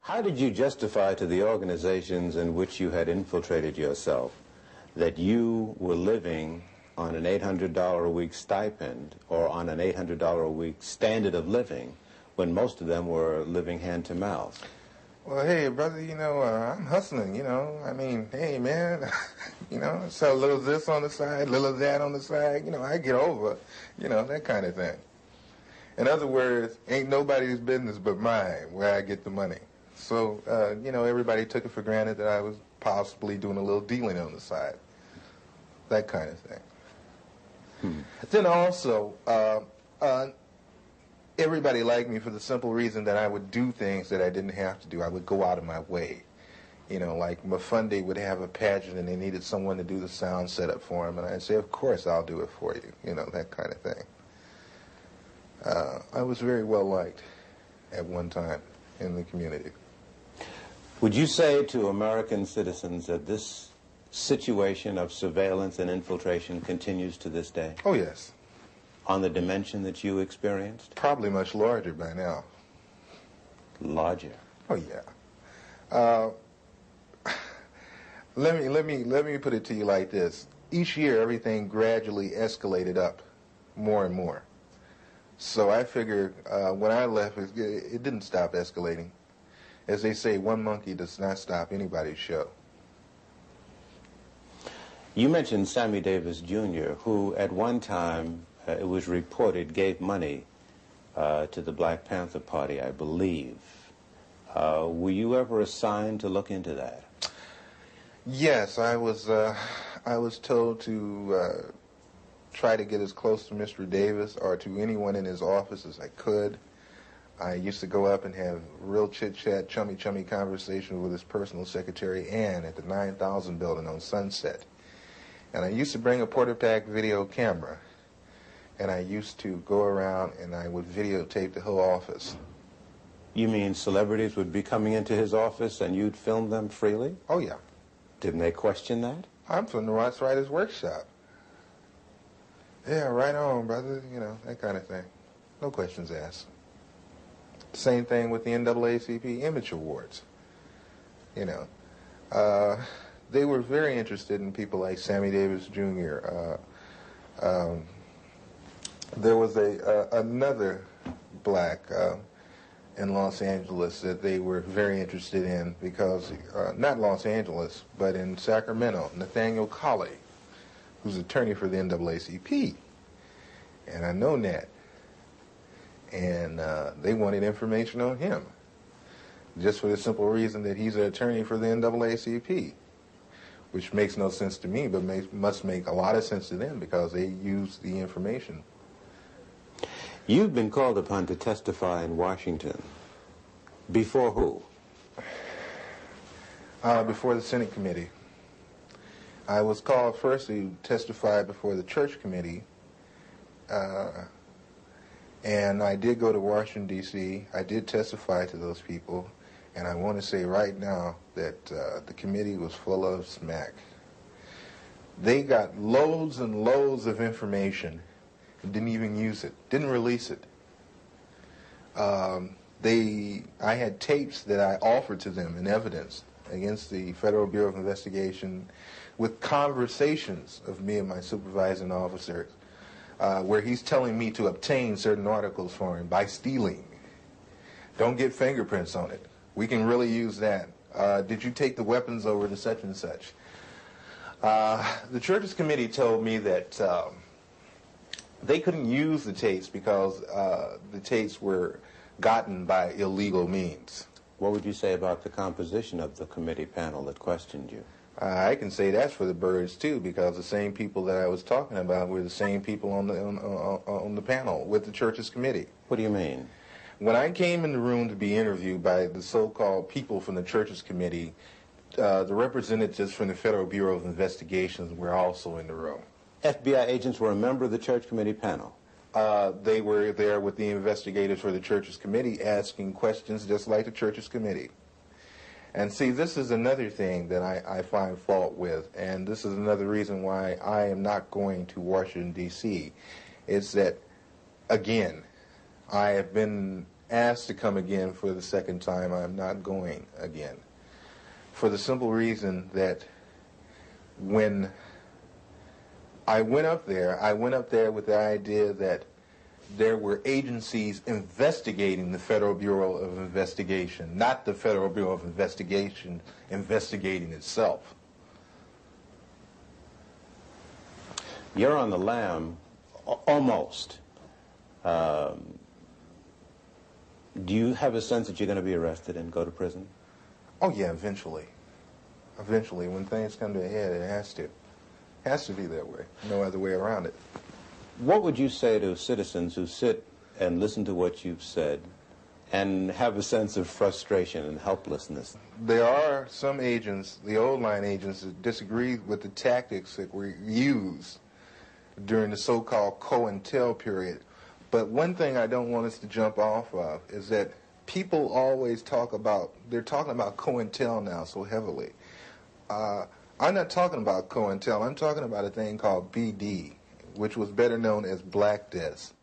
How did you justify to the organizations in which you had infiltrated yourself that you were living on an $800 a week stipend or on an $800 a week standard of living when most of them were living hand to mouth? Well, hey, brother, I'm hustling, I mean, hey, man, sell a little of this on the side, a little of that on the side, I get over, that kind of thing. In other words, ain't nobody's business but mine where I get the money. So, everybody took it for granted that I was possibly doing a little dealing on the side, that kind of thing. Then also, everybody liked me for the simple reason that I would do things that I didn't have to do. I would go out of my way. Like Mafunde would have a pageant and they needed someone to do the sound setup for him, and I'd say, of course, I'll do it for you, that kind of thing. I was very well liked at one time in the community. Would you say to American citizens that this situation of surveillance and infiltration continues to this day? Oh, yes. On the dimension that you experienced? Probably much larger by now. Larger? Oh, yeah. Let me put it to you like this. Each year, everything gradually escalated up more and more. So I figure when I left, it didn't stop escalating. As they say, one monkey does not stop anybody's show. You mentioned Sammy Davis Jr., who at one time, it was reported, gave money to the Black Panther Party, I believe. Were you ever assigned to look into that? Yes, I was told to try to get as close to Mr. Davis or to anyone in his office as I could. I used to go up and have real chit-chat, chummy conversations with his personal secretary, Ann, at the 9000 building on Sunset. And I used to bring a Portapac video camera, and I used to go around and I would videotape the whole office. You mean celebrities would be coming into his office and you'd film them freely? Oh, yeah. Didn't they question that? I'm from the Ross Writers Workshop. Yeah, right on, brother, that kind of thing. No questions asked. Same thing with the NAACP Image Awards. They were very interested in people like Sammy Davis Jr. There was another black in Los Angeles that they were very interested in because, not Los Angeles, but in Sacramento, Nathaniel Colley, who's attorney for the NAACP. And I know Nat. And they wanted information on him, just for the simple reason that he's an attorney for the NAACP, which makes no sense to me, but must make a lot of sense to them because they use the information. You've been called upon to testify in Washington. Before who? Before the Senate Committee. I was called first to testify before the Church Committee, and I did go to Washington, D.C. I did testify to those people, and I want to say right now that the committee was full of smack. They got loads and loads of information and didn't even use it, didn't release it. I had tapes that I offered to them in evidence against the Federal Bureau of Investigation with conversations of me and my supervising officers where he's telling me to obtain certain articles for him by stealing. Don't get fingerprints on it. We can really use that. Did you take the weapons over to such and such? The Churches Committee told me that they couldn't use the tapes because the tapes were gotten by illegal means. What would you say about the composition of the committee panel that questioned you? I can say that's for the birds too, because the same people that I was talking about were the same people on the panel with the Churches Committee. What do you mean? When I came in the room to be interviewed by the so-called people from the Churches Committee, the representatives from the Federal Bureau of Investigations were also in the room. FBI agents were a member of the Church Committee panel? They were there with the investigators for the Churches Committee asking questions just like the Churches Committee. And see, this is another thing that I find fault with, and this is another reason why I am not going to Washington, D.C., is that, again, I have been asked to come again for the second time, I'm not going again. For the simple reason that when I went up there with the idea that there were agencies investigating the Federal Bureau of Investigation, not the Federal Bureau of Investigation investigating itself. You're on the lam, almost. Do you have a sense that you're going to be arrested and go to prison? Oh yeah, eventually. Eventually, when things come to a head, it has to. It has to be that way. No other way around it. What would you say to citizens who sit and listen to what you've said and have a sense of frustration and helplessness? There are some agents, the old line agents, that disagree with the tactics that were used during the so-called Cointelpro period. But one thing I don't want us to jump off of is that people always talk about, they're talking about Cointelpro now so heavily. I'm not talking about Cointelpro. I'm talking about a thing called BD, which was better known as Black Death.